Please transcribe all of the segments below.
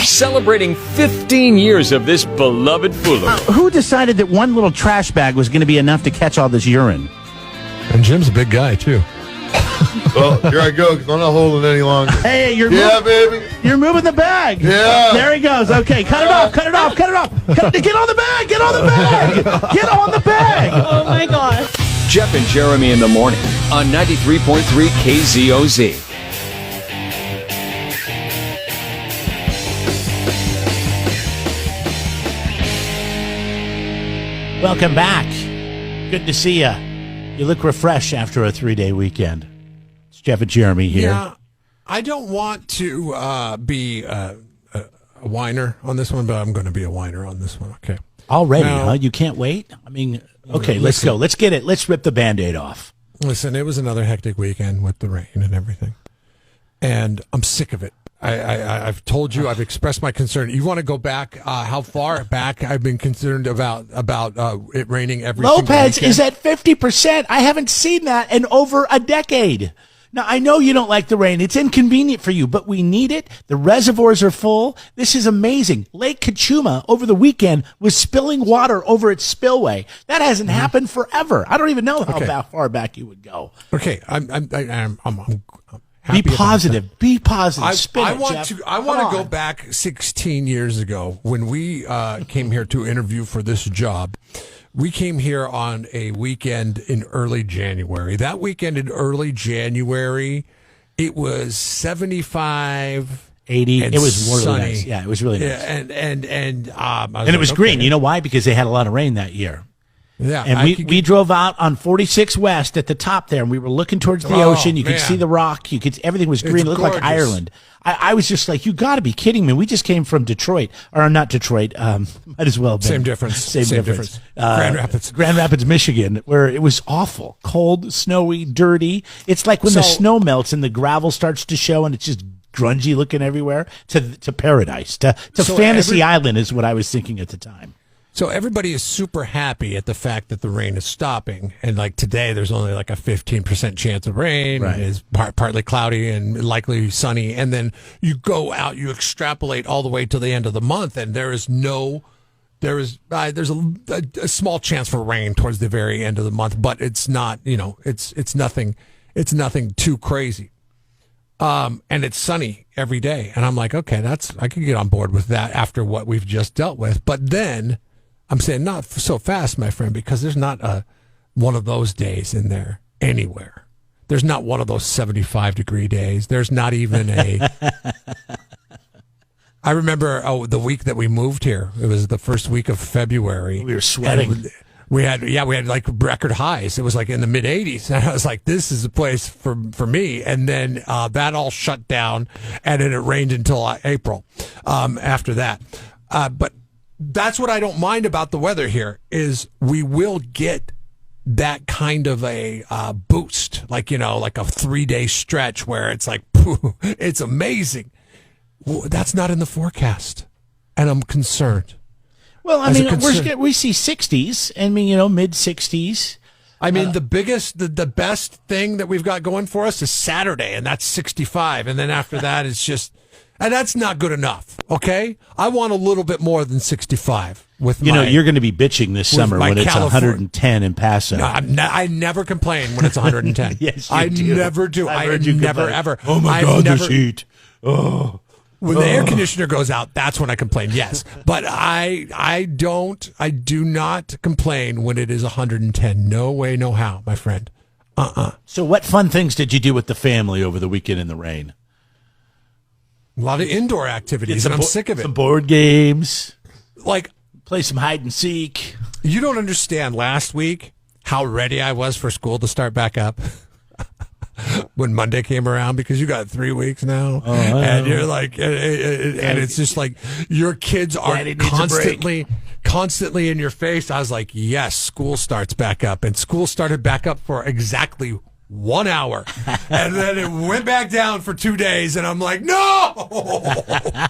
celebrating 15 years of this beloved foolery. Who decided that one little trash bag was going to be enough to catch all this urine? And Jim's a big guy, too. Well, here I go, because I'm not holding it any longer. Hey, baby. You're moving the bag. Yeah. There he goes. Okay, cut it off. Get on the bag. Get on the bag. Oh, my gosh. Jeff and Jeremy in the morning on 93.3 KZOZ. Welcome back. Good to see you. You look refreshed after a 3-day weekend. It's Jeff and Jeremy here. Yeah, I don't want to be a whiner on this one, but I'm going to be a whiner on this one. Okay. Already, now, huh? You can't wait? I mean, okay, let's go. Let's get it. Let's rip the Band-Aid off. Listen, it was another hectic weekend with the rain and everything. And I'm sick of it. I've told you, I've expressed my concern. You want to go back? How far back I've been concerned about it raining every single Lopez weekend? is at 50%. I haven't seen that in over a decade. Now, I know you don't like the rain. It's inconvenient for you, but we need it. The reservoirs are full. This is amazing. Lake Kachuma over the weekend was spilling water over its spillway. That hasn't happened forever. I don't even know how far back you would go. Okay, I'm Be positive. Be positive. Spin I it, want Jeff. to. I want to go back 16 years ago when we came here to interview for this job. We came here on a weekend in early January. That weekend in early January, it was 75, 80. It was really sunny. nice. Yeah, it was really nice. Yeah, and And it was green. You know why? Because they had a lot of rain that year. Yeah, And we drove out on 46 West at the top there, and we were looking towards the ocean. You could see the rock. Everything was green. It looked like Ireland. I was just like, you got to be kidding me. We just came from Detroit. Or not Detroit. Might as well have been. Same difference. Same difference. Grand Rapids. Michigan, where it was awful. Cold, snowy, dirty. It's like when the snow melts and the gravel starts to show and it's just grungy looking everywhere. To paradise. To Fantasy Island is what I was thinking at the time. So everybody is super happy at the fact that the rain is stopping. And like today, there's only like a 15% chance of rain. Right. It's partly cloudy and likely sunny. And then you go out, you extrapolate all the way to the end of the month, and there's a small chance for rain towards the very end of the month, but it's not, it's nothing too crazy. And it's sunny every day. And I'm like, okay, I can get on board with that after what we've just dealt with. But then I'm saying not so fast, my friend, because there's not one of those days in there anywhere. There's not one of those 75-degree days. There's not even a... I remember the week that we moved here. It was the first week of February. We were sweating. We had like record highs. It was like in the mid 80s. And I was like, this is a place for me. And then that all shut down, and then it rained until April after that. But that's what I don't mind about the weather here is we will get that kind of a boost, like a 3-day stretch where it's like, pooh, it's amazing. Well, that's not in the forecast, and I'm concerned. Well, I mean, we see 60s, mid 60s. I mean, the best thing that we've got going for us is Saturday, and that's 65. And then after that, it's just, and that's not good enough. Okay, I want a little bit more than 65. You're going to be bitching this summer when it's 110 in Paso. No, I never complain when it's 110. Yes, you I do. never do. I've I heard you never complain. ever. Oh my God, this heat. Oh. When the air conditioner goes out, that's when I complain. Yes, but I do not complain when it is 110. No way, no how, my friend. So what fun things did you do with the family over the weekend in the rain? A lot of indoor activities, and I'm sick of it. Some board games. Like, play some hide and seek. You don't understand last week how ready I was for school to start back up. When Monday came around, because you got 3 weeks now, and you're like, and it's just like your kids are constantly in your face. I was like, yes, school starts back up, and school started back up for exactly 1 hour. And then it went back down for 2 days, and I'm like, no!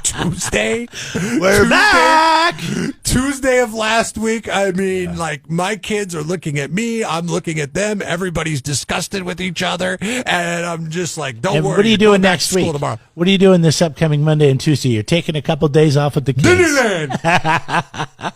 Tuesday? We're back! Tuesday of last week, I mean, like, my kids are looking at me, I'm looking at them, everybody's disgusted with each other, and I'm just like, don't worry. What are you doing next week? Tomorrow. What are you doing this upcoming Monday and Tuesday? You're taking a couple days off with the kids. Disneyland!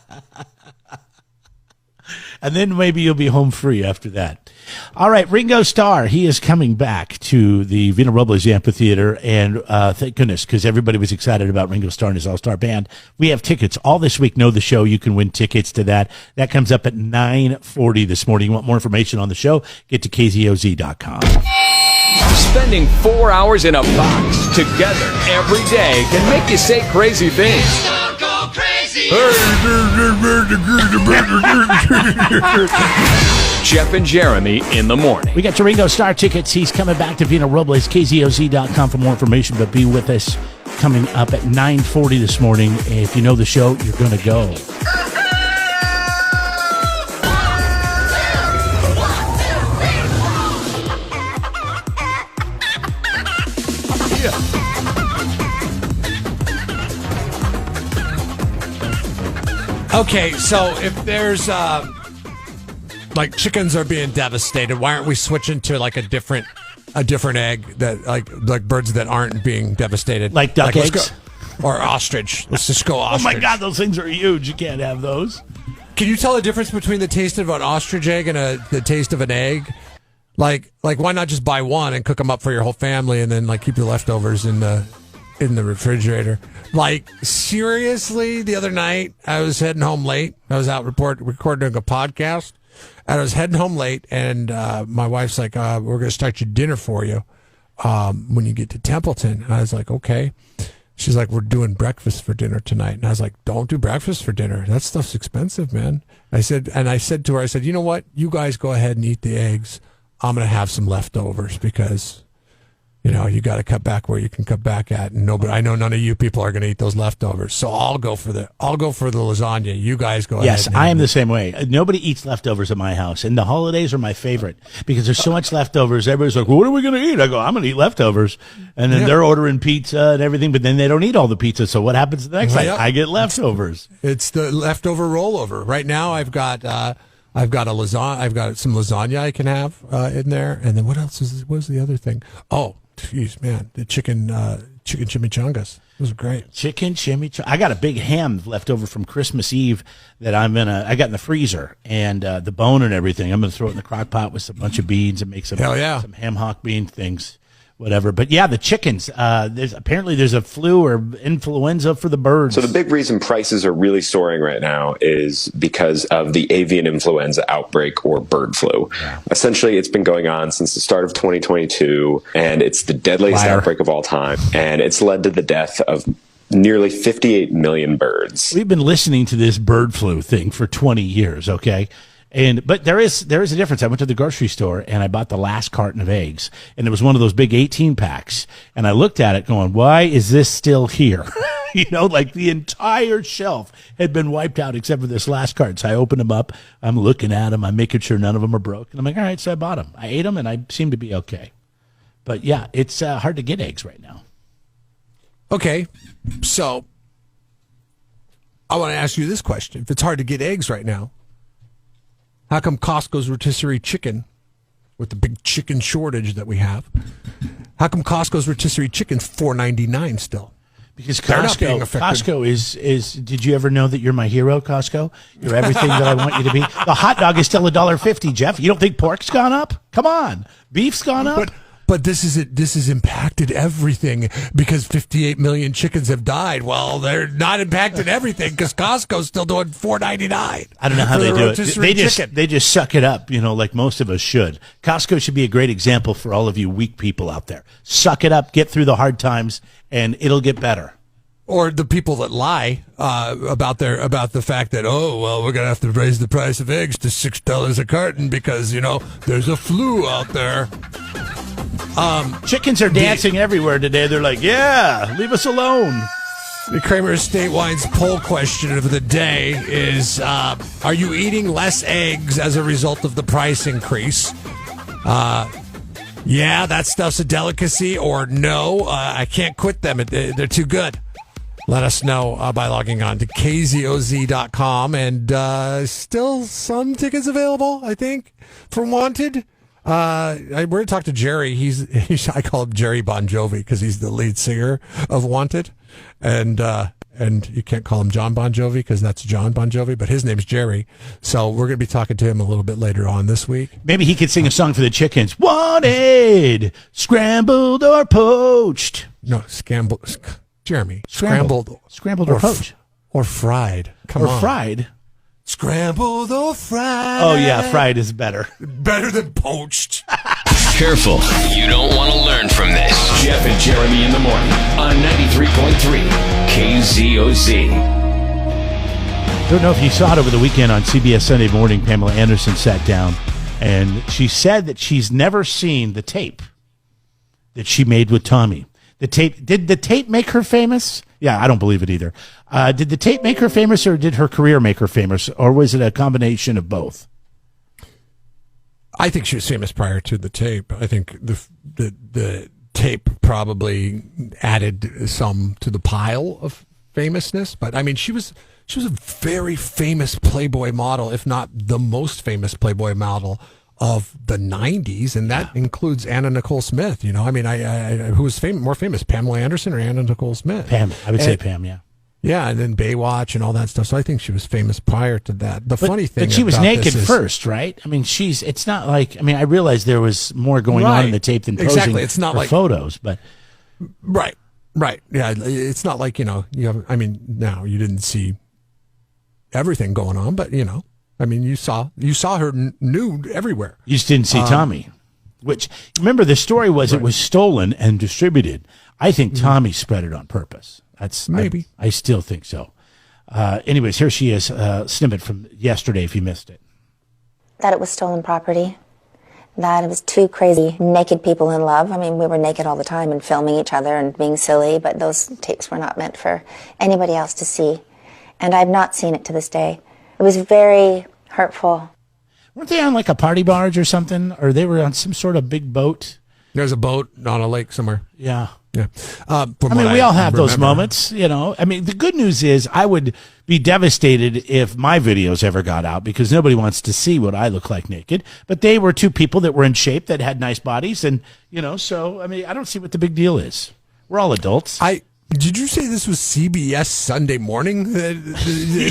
And then maybe you'll be home free after that. All right, Ringo Starr, he is coming back to the Vina Robles Amphitheater, and thank goodness, because everybody was excited about Ringo Starr and his all-star band. We have tickets all this week. Know the show. You can win tickets to that. That comes up at 9:40 this morning. You want more information on the show? Get to kzoz.com. Spending 4 hours in a box together every day can make you say crazy things. Jeff and Jeremy in the morning. We got your Ringo Starr tickets. He's coming back to Vina Robles, kzoz.com for more information, but be with us coming up at 9:40 this morning. If you know the show, you're going to go. Okay, so if there's like chickens are being devastated, why aren't we switching to like a different egg that like birds that aren't being devastated, like duck eggs or ostrich? Let's just go ostrich. Oh my God, those things are huge. You can't have those. Can you tell the difference between the taste of an ostrich egg and the taste of an egg? Like why not just buy one and cook them up for your whole family and then like keep the leftovers in the refrigerator? Like, seriously, the other night, I was heading home late. I was out recording a podcast, and I was heading home late, and my wife's like, we're going to start your dinner for you when you get to Templeton. And I was like, okay. She's like, we're doing breakfast for dinner tonight. And I was like, don't do breakfast for dinner. That stuff's expensive, man. I said to her, you know what? You guys go ahead and eat the eggs. I'm going to have some leftovers because... You know, you got to cut back where you can cut back at, and I know none of you people are going to eat those leftovers. So I'll go for the lasagna. You guys go ahead. Yes, I am the same way. Nobody eats leftovers at my house, and the holidays are my favorite because there's so much leftovers. Everybody's like, well, "What are we going to eat?" I go, "I'm going to eat leftovers," and then they're ordering pizza and everything, but then they don't eat all the pizza. So what happens the next night? I get leftovers. It's the leftover rollover. Right now, I've got a lasagna. I've got some lasagna I can have in there, and then what else what was the other thing? Oh. Jeez, man, the chicken chimichangas. Those are great. Chicken chimichangas. I got a big ham left over from Christmas Eve that I got in the freezer, and the bone and everything. I'm going to throw it in the crock pot with a bunch of beans and make some ham hock bean things, whatever. But yeah, the chickens. There's a flu or influenza for the birds. So the big reason prices are really soaring right now is because of the avian influenza outbreak or bird flu. Yeah. Essentially, it's been going on since the start of 2022, and it's the deadliest outbreak of all time, and it's led to the death of nearly 58 million birds. We've been listening to this bird flu thing for 20 years, okay? But there is a difference. I went to the grocery store and I bought the last carton of eggs, and it was one of those big 18 packs. And I looked at it going, why is this still here? You know, like the entire shelf had been wiped out except for this last carton. So I opened them up. I'm looking at them. I'm making sure none of them are broke. And I'm like, all right, so I bought them. I ate them and I seem to be okay. But yeah, it's hard to get eggs right now. Okay, so I want to ask you this question. If it's hard to get eggs right now, how come Costco's rotisserie chicken, with the big chicken shortage that we have, how come Costco's rotisserie chicken's $4.99 still? Because Costco is. Did you ever know that you're my hero, Costco? You're everything that I want you to be. The hot dog is still $1.50, Jeff. You don't think pork's gone up? Come on, beef's gone up. But this has impacted everything because 58 million chickens have died. Well, they're not impacting everything because Costco's still doing $4.99. I don't know how they do it. They just suck it up, you know, like most of us should. Costco should be a great example for all of you weak people out there. Suck it up, get through the hard times, and it'll get better. Or the people that lie about the fact that, oh, well, we're going to have to raise the price of eggs to $6 a carton because, you know, there's a flu out there. Chickens are dancing everywhere today. They're like, yeah, leave us alone. The Kramer Estate Wine's poll question of the day is, are you eating less eggs as a result of the price increase? Yeah, that stuff's a delicacy, or no, I can't quit them. They're too good. Let us know by logging on to kzoz.com. And still some tickets available, I think, for Wanted. We're going to talk to Jerry. I call him Jerry Bon Jovi because he's the lead singer of Wanted. And you can't call him John Bon Jovi because that's John Bon Jovi, but his name's Jerry. So we're going to be talking to him a little bit later on this week. Maybe he could sing a song for the chickens. Wanted, scrambled or poached. No, Jeremy. Scrambled or poached. Or fried. Come on. Or fried. Scrambled or fried. Oh, yeah, fried is better. Better than poached. Careful, you don't want to learn from this. Jeff and Jeremy in the morning on 93.3 KZOZ. Don't know if you saw it over the weekend on CBS Sunday Morning. Pamela Anderson sat down and she said that she's never seen the tape that she made with Tommy. Did the tape make her famous? Yeah, I don't believe it either. Did the tape make her famous, or did her career make her famous, or was it a combination of both? I think she was famous prior to the tape. I think the tape probably added some to the pile of famousness. But I mean, she was a very famous Playboy model, if not the most famous Playboy model of the 90s, and that includes Anna Nicole Smith. You know, I mean, who was more famous, Pamela Anderson or Anna Nicole Smith? Pam, I would say Pam, yeah. Yeah, and then Baywatch and all that stuff. So I think she was famous prior to that. Funny thing, but she was about naked this first, right? I mean, it's not like, I mean, I realize there was more going on in the tape than posing exactly. It's not for like photos, but right. Yeah, it's not like, you know, I mean, now you didn't see everything going on, but you know, I mean, you saw her nude everywhere. You just didn't see Tommy. Which, remember, the story was It was stolen and distributed. I think Tommy spread it on purpose. That's maybe. I still think so. Anyways, here she is, a snippet from yesterday, if you missed it. That it was stolen property. That it was two crazy naked people in love. I mean, we were naked all the time and filming each other and being silly, but those tapes were not meant for anybody else to see. And I've not seen it to this day. It was very hurtful. Weren't they on like a party barge or something? Or they were on some sort of big boat? There's a boat on a lake somewhere. Yeah. Yeah. I mean, we all have those moments, you know. I mean, the good news is I would be devastated if my videos ever got out because nobody wants to see what I look like naked. But they were two people that were in shape that had nice bodies. And, you know, so, I mean, I don't see what the big deal is. We're all adults. Did you say this was CBS Sunday Morning that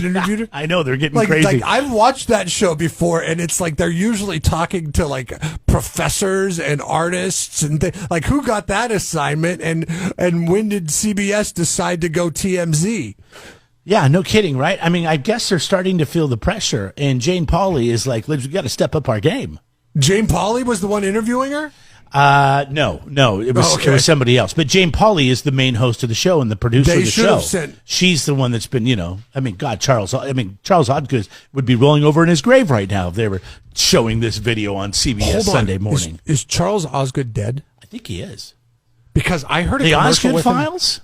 interviewed her? I know, they're getting crazy. Like, I've watched that show before, and it's like they're usually talking to like professors and artists, and like who got that assignment, and when did CBS decide to go TMZ? Yeah, no kidding, right? I mean, I guess they're starting to feel the pressure, and Jane Pauley is like, we got to step up our game. Jane Pauley was the one interviewing her? No, it was somebody else. But Jane Pauley is the main host of the show and the producer of the show. She's the one that's been, you know, I mean, God, Charles Osgood would be rolling over in his grave right now if they were showing this video on CBS Sunday Morning. Is Charles Osgood dead? I think he is. Because I heard the Osgood Files.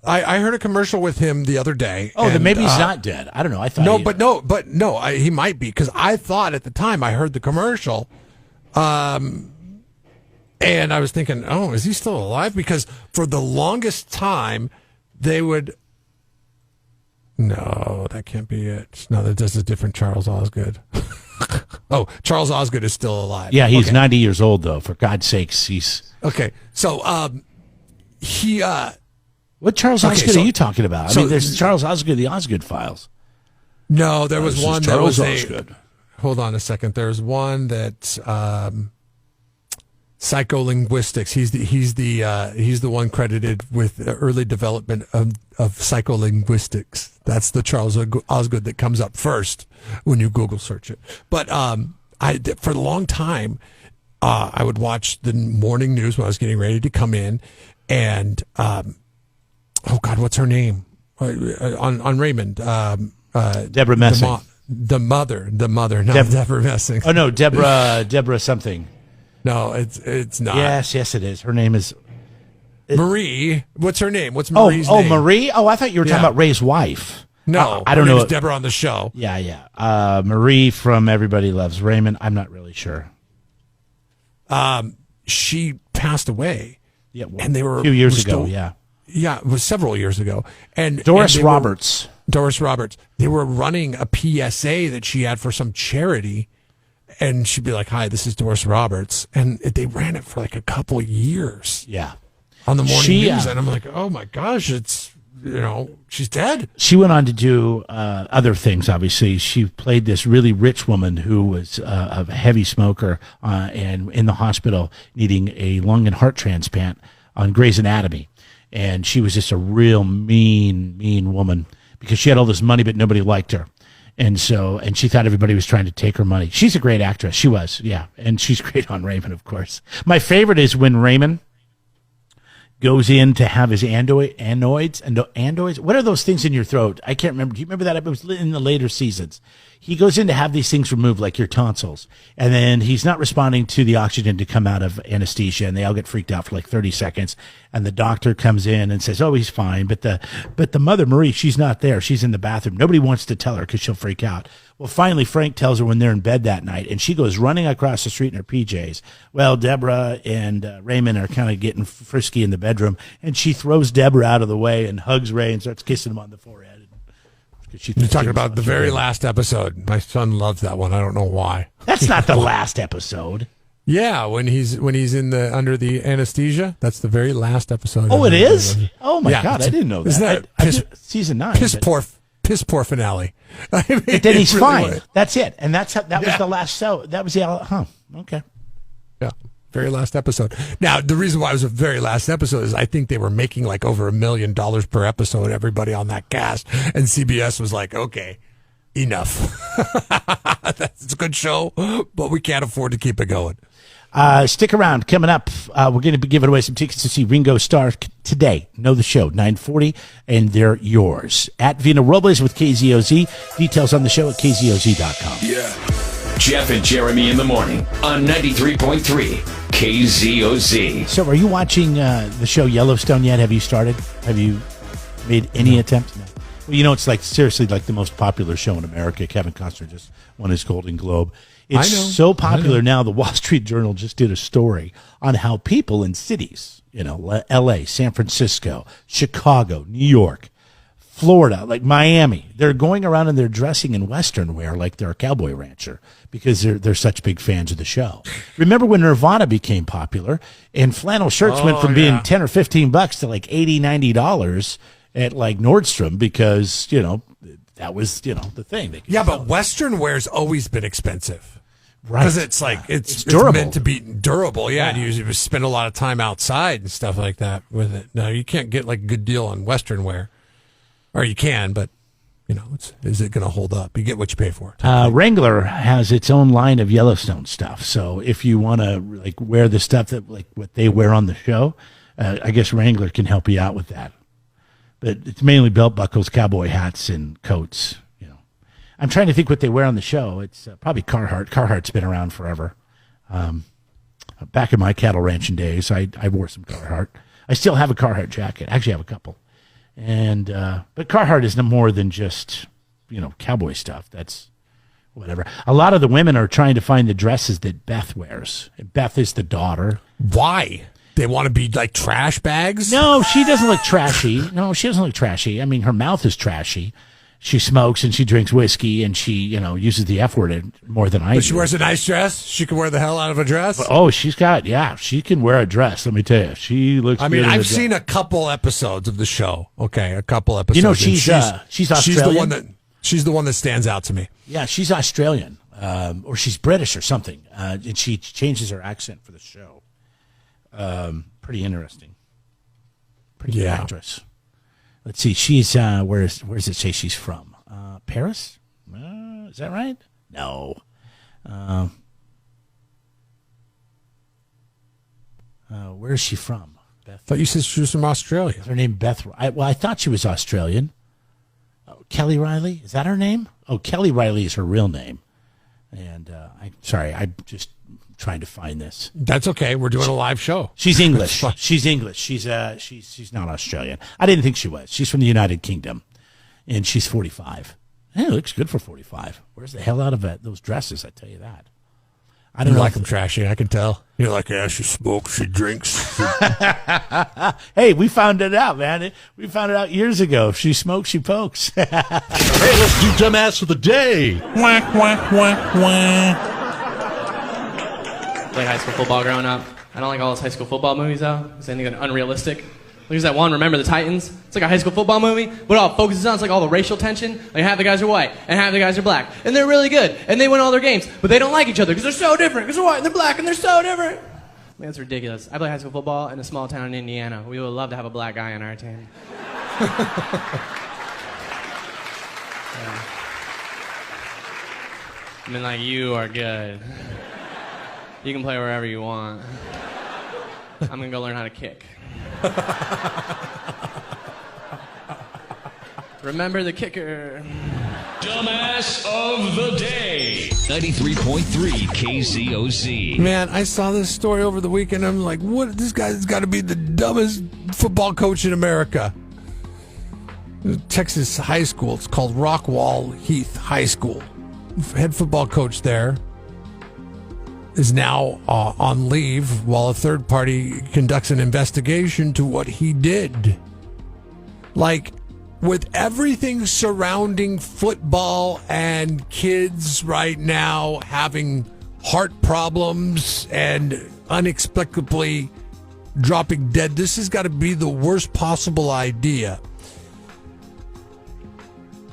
I heard a commercial with him the other day. Oh, then maybe he's not dead. I don't know. I thought he might be, because I thought at the time I heard the commercial. And I was thinking, oh, is he still alive? Because for the longest time, they would... No, that can't be it. No, that's a different Charles Osgood. Oh, Charles Osgood is still alive. Yeah, he's 90 years old, though. For God's sakes, he's... Okay, so he... What Charles Osgood are you talking about? I mean, there's Charles Osgood, the Osgood Files. No, there was one that was Osgood. Hold on a second. There's one that... psycholinguistics. He's the one credited with early development of psycholinguistics. That's the Charles Osgood that comes up first when you Google search it. But for a long time, I would watch the morning news when I was getting ready to come in, and oh God, what's her name on Raymond? Deborah Messing. The mother, not Deborah Messing. Oh no, Deborah something. No, it's not. Yes, it is. Her name is Marie. What's her name? What's Marie's name? Oh, Marie? Oh, I thought you were talking about Ray's wife. No, I don't know. Deborah on the show. Yeah. Marie from Everybody Loves Raymond. I'm not really sure. she passed away. Yeah, well, and they were a few years still- ago. Yeah, Yeah, it was several years ago. And Doris and they were- Roberts. Doris Roberts. They were running a PSA that she had for some charity, and she'd be like, "Hi, this is Doris Roberts," and they ran it for like a couple years Yeah. on the morning She, news, and I'm like, "Oh my gosh, it's she's dead." She went on to do other things, obviously. She played this really rich woman who was a heavy smoker and in the hospital needing a lung and heart transplant on Grey's Anatomy. And she was just a real mean woman because she had all this money, but nobody liked her. And she thought everybody was trying to take her money. She's a great actress. She was, yeah. And she's great on Raymond, of course. My favorite is when Raymond goes in to have his andoids. What are those things in your throat? I can't remember. Do you remember that? It was in the later seasons. He goes in to have these things removed, like your tonsils, and then he's not responding to the oxygen to come out of anesthesia, and they all get freaked out for like 30 seconds. And the doctor comes in and says, "Oh, he's fine." But the mother, Marie, she's not there. She's in the bathroom. Nobody wants to tell her because she'll freak out. Well, finally, Frank tells her when they're in bed that night, and she goes running across the street in her PJs. Well, Deborah and Raymond are kind of getting frisky in the bedroom, and she throws Deborah out of the way and hugs Ray and starts kissing him on the forehead. You're talking about the very last episode. My son loves that one. I don't know why. That's not the last episode. Yeah, when he's in the under the anesthesia, that's the very last episode. Oh, it is? Oh my Yeah, God, I didn't know that. isn't that season 9. piss poor finale. I mean, But then he's it really fine. was. That's it, and that was Yeah. the last show. That was the okay. Yeah, very last episode. Now, the reason why it was a very last episode is I think they were making like over $1 million per episode, everybody on that cast, and CBS was like, okay, enough. That's a good show, but we can't afford to keep it going. Stick around. Coming up, we're going to be giving away some tickets to see Ringo Starr today. Know the show, 9:40, and they're yours. At Vina Robles with KZOZ. Details on the show at kzoz.com. Yeah. Jeff and Jeremy in the morning on 93.3 KZOZ. So are you watching the show Yellowstone yet? Have you started? Have you made any attempt? No. Well, you know, it's like seriously like the most popular show in America. Kevin Costner just won his Golden Globe. It's I know. so popular now. The Wall Street Journal just did a story on how people in cities, L.A., San Francisco, Chicago, New York, Florida, like Miami, they're going around and they're dressing in Western wear like they're a cowboy rancher because they're such big fans of the show. Remember when Nirvana became popular and flannel shirts went from being 10 or $15 to like $80, $90 at like Nordstrom because, that was, the thing. They could Yeah, sell but it. Western wear's always been expensive. Right. Because it's like it's durable. meant to be durable, yeah. And you usually spend a lot of time outside and stuff like that with it. No, you can't get like a good deal on Western wear, or you can, but is it going to hold up? You get what you pay for. Wrangler has its own line of Yellowstone stuff. So if you want to like wear the stuff that like what they wear on the show, I guess Wrangler can help you out with that. But it's mainly belt buckles, cowboy hats, and coats. I'm trying to think what they wear on the show. It's probably Carhartt. Carhartt's been around forever. Back in my cattle ranching days, I wore some Carhartt. I still have a Carhartt jacket. Actually, I have a couple. And but Carhartt is no more than just cowboy stuff. That's whatever. A lot of the women are trying to find the dresses that Beth wears. Beth is the daughter. Why? They want to be like trash bags? No, she doesn't look trashy. No, she doesn't look trashy. I mean, her mouth is trashy. She smokes and she drinks whiskey and she, uses the F word more than I do. But she wears a nice dress. She can wear the hell out of a dress. Oh, she can wear a dress. Let me tell you, she looks. I mean, good in a I've dress. seen a couple episodes of the show. Okay, a couple episodes. And she's Australian. She's the one that stands out to me. Yeah, she's Australian, or she's British or something, and she changes her accent for the show. Pretty interesting. Pretty good actress. Let's see. She's where does it say she's from? Paris? Is that right? No. Where is she from? Beth. I thought you said she was from Australia. Is her name Beth? I thought she was Australian. Oh, Kelly Riley? Is that her name? Oh, Kelly Riley is her real name. And I'm just trying to find this. That's okay. We're doing a live show. She's English. She's English. She's not Australian. I didn't think she was. She's from the United Kingdom, and she's 45. Hey, looks good for 45. Where's the hell out of it? Those dresses? I tell you that. I don't You know. like them trashy, I can tell. You're like, yeah, she smokes, she drinks. Hey, we found it out, man. We found it out years ago. If she smokes, she pokes. Hey, let's do Dumbass of the Day. Played high school football growing up. I don't like all those high school football movies, though. Because they think they're unrealistic. There's that one, Remember the Titans? It's like a high school football movie, but all it focuses on is like all the racial tension. Like half the guys are white, and half the guys are black. And they're really good, and they win all their games, but they don't like each other because they're so different, because they're white and they're black and they're so different. I mean, that's ridiculous. I play high school football in a small town in Indiana. We would love to have a black guy on our team. Yeah. I mean, like, you are good. You can play wherever you want. I'm gonna go learn how to kick. Remember the kicker. Dumbass of the Day. 93.3 KZOZ. Man, I saw this story over the weekend. I'm like, what? This guy's got to be the dumbest football coach in America. Texas high school. It's called Rockwall Heath High School. Head football coach there is now on leave while a third party conducts an investigation to what he did. Like, with everything surrounding football and kids right now having heart problems and inexplicably dropping dead, this has got to be the worst possible idea.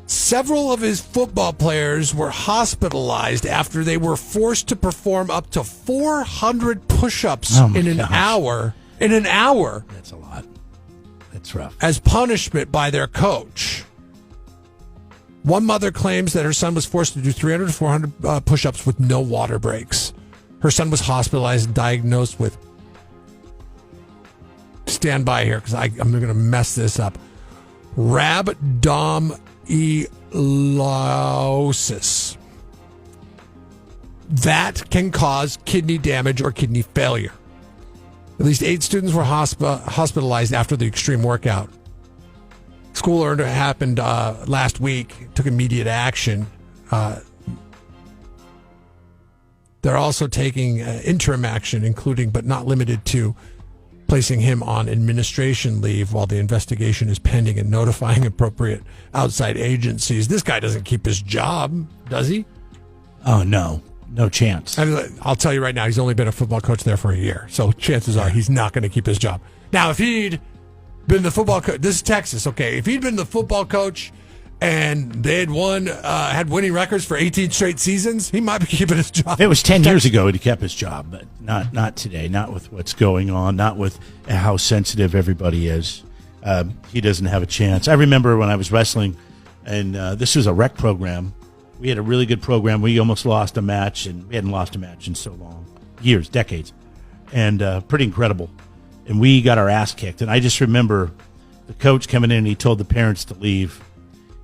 Several of his football players were hospitalized after they were forced to perform up to 400 push-ups in an hour. In an hour. That's a lot. That's rough. As punishment by their coach. One mother claims that her son was forced to do 300 to 400 push-ups with no water breaks. Her son was hospitalized and diagnosed with, stand by here because I'm going to mess this up, rhabdomyolysis. That can cause kidney damage or kidney failure. At least 8 students were hospitalized after the extreme workout. School order happened last week, took immediate action. They're also taking interim action, including but not limited to placing him on administration leave while the investigation is pending and notifying appropriate outside agencies. This guy doesn't keep his job, does he? Oh, no. No chance. I'll tell you right now, he's only been a football coach there for a year. So chances are he's not going to keep his job. Now, if he'd been the football coach, this is Texas, okay? If he'd been the football coach and they had had winning records for 18 straight seasons, he might be keeping his job. If it was 10 years ago, he'd kept his job, but not today, not with what's going on, not with how sensitive everybody is. He doesn't have a chance. I remember when I was wrestling, and this was a rec program. We had a really good program. We almost lost a match, and we hadn't lost a match in so long. Years, decades. And pretty incredible. And we got our ass kicked. And I just remember the coach coming in, and he told the parents to leave.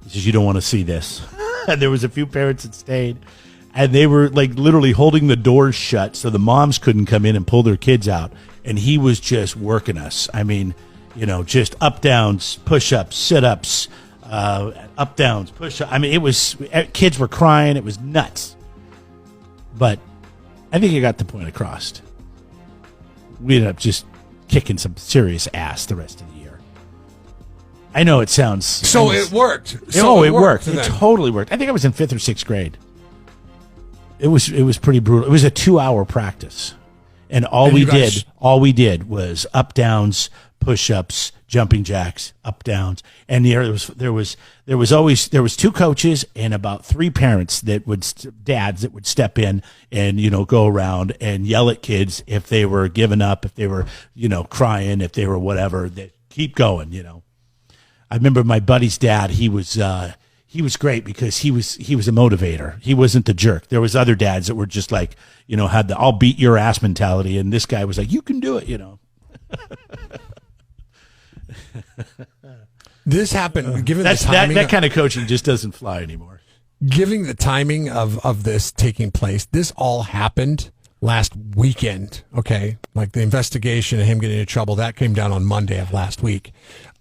He says, "You don't want to see this." And there was a few parents that stayed. And they were like literally holding the doors shut so the moms couldn't come in and pull their kids out. And he was just working us. I mean, just up-downs, push-ups, sit-ups, up downs, push up. I mean, it was, kids were crying. It was nuts. But I think he got the point across. We ended up just kicking some serious ass the rest of the year. I know it sounds. So it worked. It worked. It totally worked. I think I was in 5th or 6th grade. It was pretty brutal. It was a 2-hour practice. And all we did was up downs, push-ups, jumping jacks, up downs, and there was 2 coaches and about 3 parents dads that would step in and go around and yell at kids if they were giving up, if they were crying, if they were whatever. That keep going. I remember my buddy's dad. He was great because he was a motivator. He wasn't the jerk. There was other dads that were just like had the "I'll beat your ass" mentality, and this guy was like, "You can do it." This happened, given that kind of coaching just doesn't fly anymore. Given the timing of this taking place, this all happened last weekend, okay? Like the investigation and him getting into trouble, that came down on Monday of last week.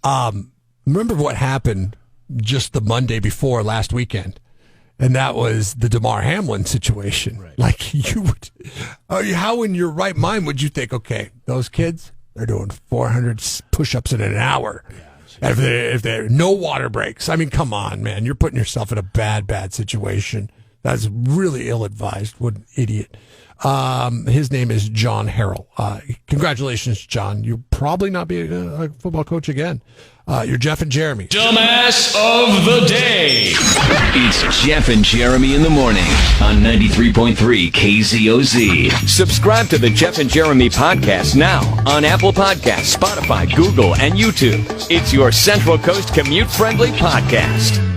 Remember what happened just the Monday before last weekend? And that was the DeMar Hamlin situation. Right. Like you would, how in your right mind would you think, okay, those kids, they're doing 400 push-ups in an hour. Yeah, if they're no water breaks. I mean, come on, man. You're putting yourself in a bad situation. That's really ill-advised. What an idiot. His name is John Harrell. Congratulations, John. You'll probably not be a football coach again. You're Jeff and Jeremy. Dumbass of the day. It's Jeff and Jeremy in the morning on 93.3 KZOZ. Subscribe to the Jeff and Jeremy podcast now on Apple Podcasts, Spotify, Google, and YouTube. It's your Central Coast commute-friendly podcast.